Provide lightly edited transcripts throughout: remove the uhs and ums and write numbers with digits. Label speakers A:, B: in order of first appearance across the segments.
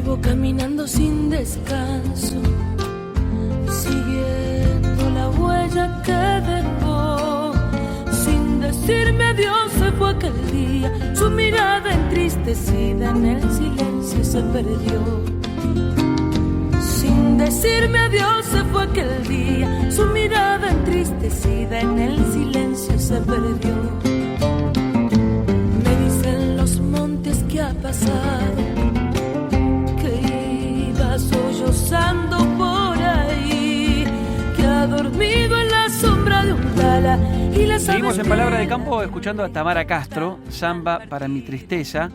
A: Vivo caminando sin descanso, siguiendo la huella que dejó. Sin decirme adiós se fue aquel día, su mirada entristecida en el silencio se perdió. Sin decirme adiós se fue aquel día, su mirada entristecida en el silencio se perdió. Me dicen los montes que ha pasado, que iba sollozando por ahí, que ha dormido en la sombra de un tala. Y
B: seguimos en Palabra de Campo escuchando a Tamara Castro, Samba para mi tristeza.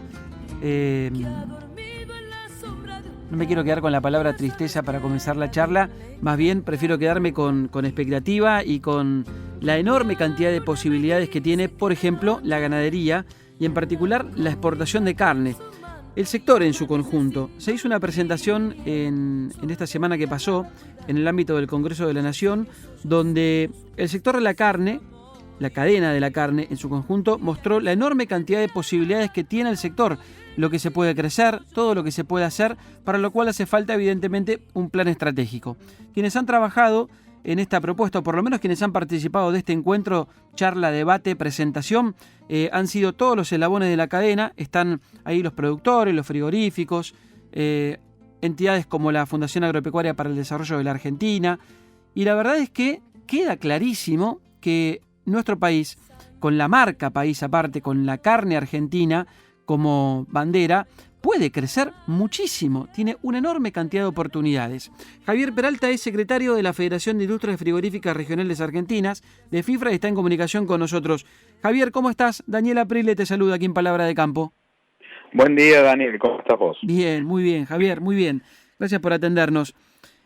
B: No me quiero quedar con la palabra tristeza para comenzar la charla, más bien prefiero quedarme con expectativa y con la enorme cantidad de posibilidades que tiene, por ejemplo, la ganadería y en particular la exportación de carne. El sector en su conjunto. Se hizo una presentación en esta semana que pasó en el ámbito del Congreso de la Nación, donde el sector de la carne, la cadena de la carne en su conjunto, mostró la enorme cantidad de posibilidades que tiene el sector, lo que se puede crecer, todo lo que se puede hacer, para lo cual hace falta evidentemente un plan estratégico. Quienes han trabajado en esta propuesta, o por lo menos quienes han participado de este encuentro, charla, debate, presentación, han sido todos los eslabones de la cadena. Están ahí los productores, los frigoríficos, entidades como la Fundación Agropecuaria para el Desarrollo de la Argentina, y la verdad es que queda clarísimo que nuestro país, con la marca país aparte, con la carne argentina como bandera, puede crecer muchísimo, tiene una enorme cantidad de oportunidades. Javier Peralta es secretario de la Federación de Industrias Frigoríficas Regionales Argentinas, de FIFRA, y está en comunicación con nosotros. Javier, ¿cómo estás? Daniel Aprile te saluda aquí en Palabra de Campo.
C: Buen día, Daniel, ¿cómo estás vos?
B: Bien, muy bien, Javier, muy bien. Gracias por atendernos.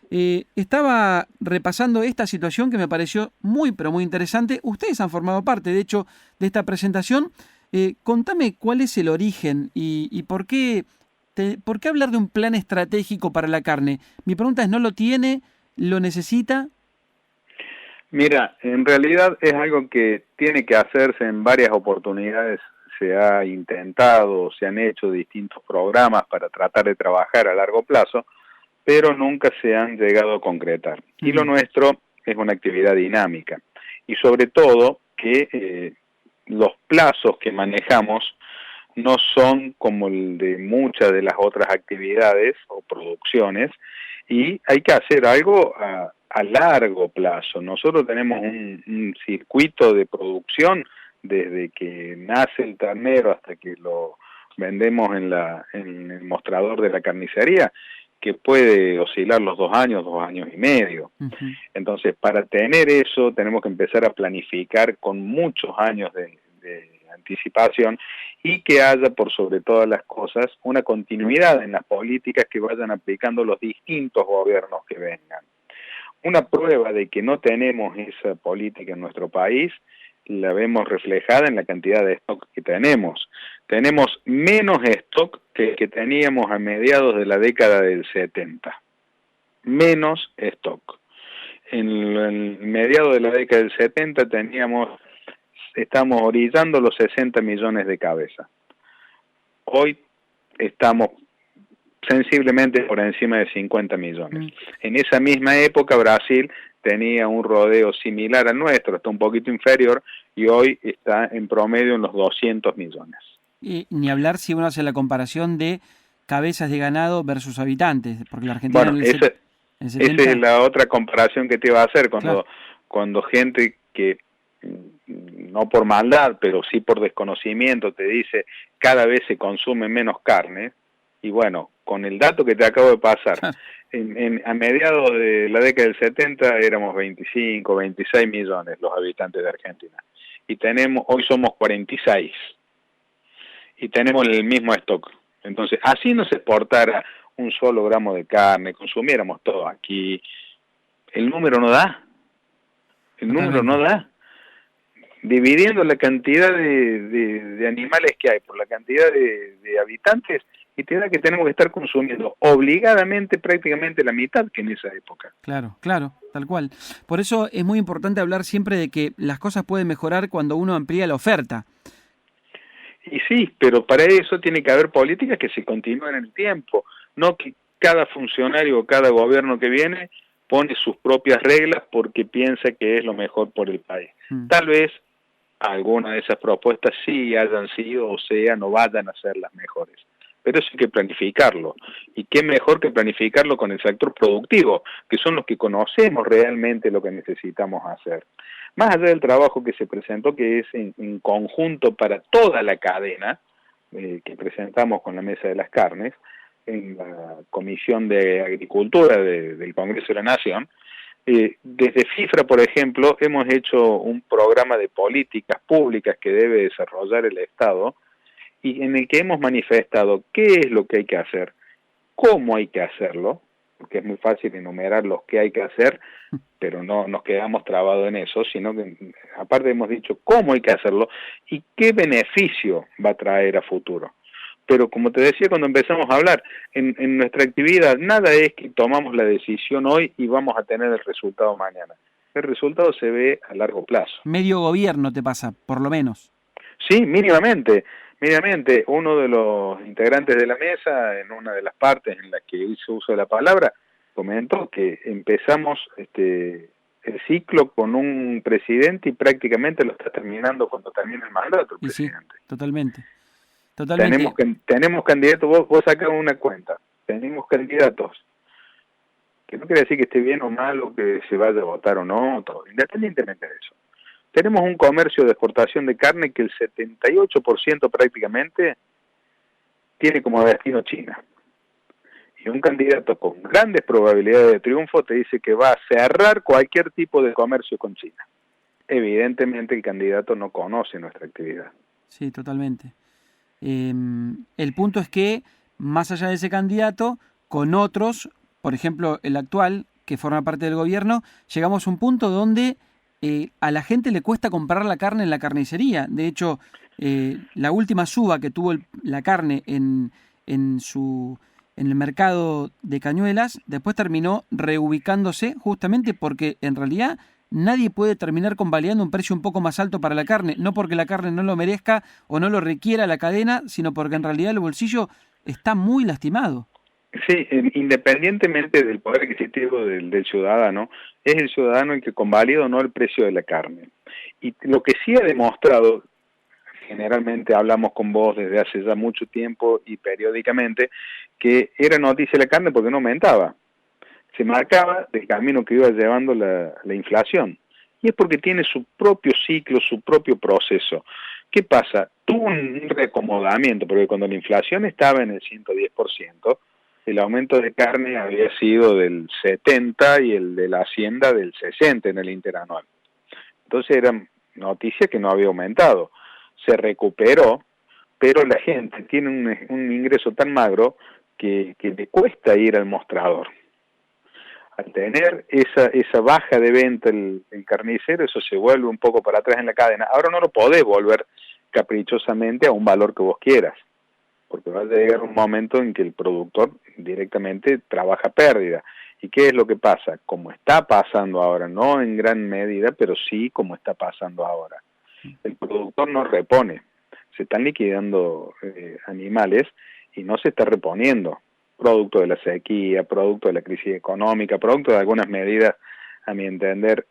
B: Estaba repasando esta situación que me pareció muy, pero muy interesante. Ustedes han formado parte, de hecho, de esta presentación. Contame cuál es el origen y por qué hablar de un plan estratégico para la carne. Mi pregunta es, ¿no lo tiene? ¿Lo necesita?
C: Mira, en realidad es algo que tiene que hacerse en varias oportunidades. Se ha intentado, se han hecho distintos programas para tratar de trabajar a largo plazo, pero nunca se han llegado a concretar. Y lo nuestro es una actividad dinámica. Y sobre todo que los plazos que manejamos no son como el de muchas de las otras actividades o producciones, y hay que hacer algo a largo plazo. Nosotros tenemos un circuito de producción desde que nace el ternero hasta que lo vendemos en el mostrador de la carnicería, que puede oscilar los 2 años y medio. Uh-huh. Entonces, para tener eso, tenemos que empezar a planificar con muchos años de anticipación, y que haya, por sobre todas las cosas, una continuidad en las políticas que vayan aplicando los distintos gobiernos que vengan. Una prueba de que no tenemos esa política en nuestro país la vemos reflejada en la cantidad de stock que tenemos. Tenemos menos stock que el que teníamos a mediados de la década del 70. Menos stock. En el mediados de la década del 70 estamos orillando los 60 millones de cabezas. Hoy estamos sensiblemente por encima de 50 millones. En esa misma época Brasil tenía un rodeo similar al nuestro, está un poquito inferior, y hoy está en promedio en los 200 millones.
B: Y ni hablar si uno hace la comparación de cabezas de ganado versus habitantes, porque la Argentina...
C: Bueno, esa es la otra comparación que te iba a hacer, cuando gente que, no por maldad, pero sí por desconocimiento, te dice cada vez se consume menos carne, y bueno, con el dato que te acabo de pasar, a mediados de la década del 70 éramos 25, 26 millones los habitantes de Argentina, y hoy somos 46, y tenemos el mismo stock. Entonces, así no se exportara un solo gramo de carne, consumiéramos todo aquí, el número no da. Dividiendo la cantidad de animales que hay por la cantidad de habitantes, y te da que tenemos que estar consumiendo obligadamente prácticamente la mitad que en esa época.
B: Claro, tal cual. Por eso es muy importante hablar siempre de que las cosas pueden mejorar cuando uno amplía la oferta.
C: Y sí, pero para eso tiene que haber políticas que se continúen en el tiempo, no que cada funcionario o cada gobierno que viene pone sus propias reglas porque piensa que es lo mejor por el país. Tal vez algunas de esas propuestas sí hayan sido o sean o vayan a ser las mejores, pero eso hay que planificarlo, y qué mejor que planificarlo con el sector productivo, que son los que conocemos realmente lo que necesitamos hacer. Más allá del trabajo que se presentó, que es en conjunto para toda la cadena, que presentamos con la Mesa de las Carnes, en la Comisión de Agricultura del Congreso de la Nación, desde FIFRA, por ejemplo, hemos hecho un programa de políticas públicas que debe desarrollar el Estado, y en el que hemos manifestado qué es lo que hay que hacer, cómo hay que hacerlo, porque es muy fácil enumerar los que hay que hacer, pero no nos quedamos trabados en eso, sino que aparte hemos dicho cómo hay que hacerlo y qué beneficio va a traer a futuro. Pero como te decía cuando empezamos a hablar, en nuestra actividad nada es que tomamos la decisión hoy y vamos a tener el resultado mañana. El resultado se ve a largo plazo.
B: Medio gobierno te pasa, por lo menos.
C: Sí, mínimamente. Uno de los integrantes de la mesa, en una de las partes en las que hizo uso de la palabra, comentó que empezamos el ciclo con un presidente y prácticamente lo está terminando cuando termina el mandato el presidente.
B: Sí, totalmente.
C: Tenemos candidatos, vos sacás una cuenta, tenemos candidatos, que no quiere decir que esté bien o mal o que se vaya a votar o no, todo, independientemente de eso. Tenemos un comercio de exportación de carne que el 78% prácticamente tiene como destino China. Y un candidato con grandes probabilidades de triunfo te dice que va a cerrar cualquier tipo de comercio con China. Evidentemente el candidato no conoce nuestra actividad.
B: Sí, totalmente. El punto es que, más allá de ese candidato, con otros, por ejemplo el actual, que forma parte del gobierno, llegamos a un punto donde a la gente le cuesta comprar la carne en la carnicería. De hecho, la última suba que tuvo la carne en el mercado de Cañuelas, después terminó reubicándose justamente porque en realidad nadie puede terminar convalidando un precio un poco más alto para la carne, no porque la carne no lo merezca o no lo requiera la cadena, sino porque en realidad el bolsillo está muy lastimado.
C: Sí, independientemente del poder adquisitivo del ciudadano, es el ciudadano el que convalida o no el precio de la carne. Y lo que sí ha demostrado, generalmente hablamos con vos desde hace ya mucho tiempo y periódicamente, que era noticia la carne porque no aumentaba. Se marcaba del camino que iba llevando la inflación. Y es porque tiene su propio ciclo, su propio proceso. ¿Qué pasa? Tuvo un reacomodamiento, porque cuando la inflación estaba en el 110%, el aumento de carne había sido del 70% y el de la hacienda del 60% en el interanual. Entonces era noticia que no había aumentado. Se recuperó, pero la gente tiene un ingreso tan magro que le cuesta ir al mostrador. Al tener esa baja de venta el carnicero, eso se vuelve un poco para atrás en la cadena. Ahora no lo podés volver caprichosamente a un valor que vos quieras, porque va a llegar un momento en que el productor directamente trabaja pérdida. ¿Y qué es lo que pasa? Como está pasando ahora, no en gran medida, pero sí como está pasando ahora. El productor no repone, se están liquidando animales y no se está reponiendo, producto de la sequía, producto de la crisis económica, producto de algunas medidas, a mi entender,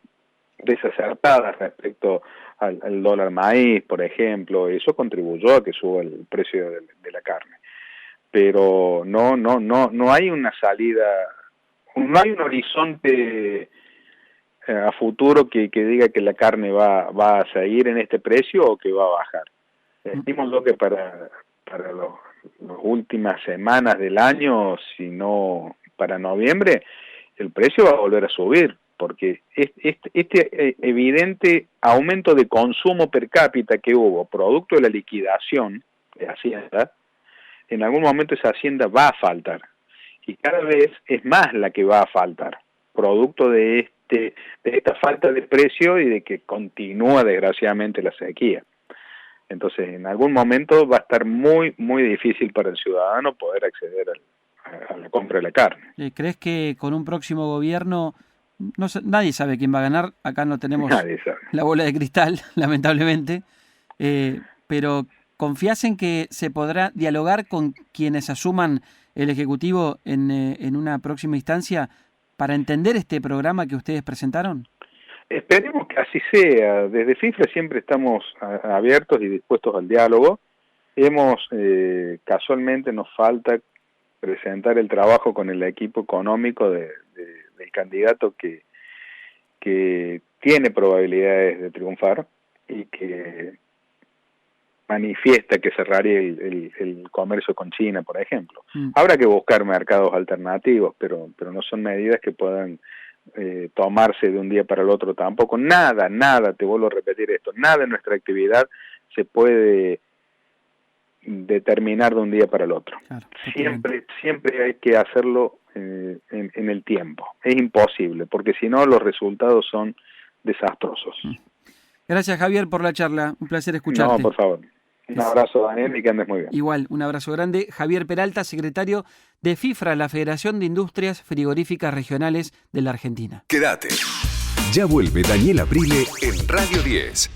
C: desacertadas respecto al dólar maíz, por ejemplo. Eso contribuyó a que suba el precio de la carne. Pero no hay una salida, no hay un horizonte a futuro que diga que la carne va a seguir en este precio o que va a bajar. Estimo que para las últimas semanas del año, si no para noviembre, el precio va a volver a subir, porque este evidente aumento de consumo per cápita que hubo, producto de la liquidación de Hacienda, en algún momento esa Hacienda va a faltar, y cada vez es más la que va a faltar, producto de esta falta de precio y de que continúa desgraciadamente la sequía. Entonces, en algún momento va a estar muy, muy difícil para el ciudadano poder acceder a la compra de la carne.
B: ¿Crees que con un próximo gobierno, nadie sabe quién va a ganar? Acá no tenemos la bola de cristal, lamentablemente, pero ¿confías en que se podrá dialogar con quienes asuman el Ejecutivo en una próxima instancia para entender este programa que ustedes presentaron?
C: Esperemos que así sea. Desde FIFRA siempre estamos abiertos y dispuestos al diálogo. Casualmente nos falta presentar el trabajo con el equipo económico del candidato que tiene probabilidades de triunfar y que manifiesta que cerraría el comercio con China, por ejemplo. Habrá que buscar mercados alternativos, pero no son medidas que puedan tomarse de un día para el otro tampoco. Nada, te vuelvo a repetir esto, nada en nuestra actividad se puede determinar de un día para el otro. Claro, siempre hay que hacerlo en el tiempo. Es imposible, porque si no los resultados son desastrosos.
B: Gracias, Javier, por la charla. Un placer escucharte.
C: No, por favor. Un abrazo, Daniel, y que andes muy bien.
B: Igual, un abrazo grande. Javier Peralta, secretario de FIFRA, la Federación de Industrias Frigoríficas Regionales de la Argentina.
D: Quédate. Ya vuelve Daniel Aprile en Radio 10.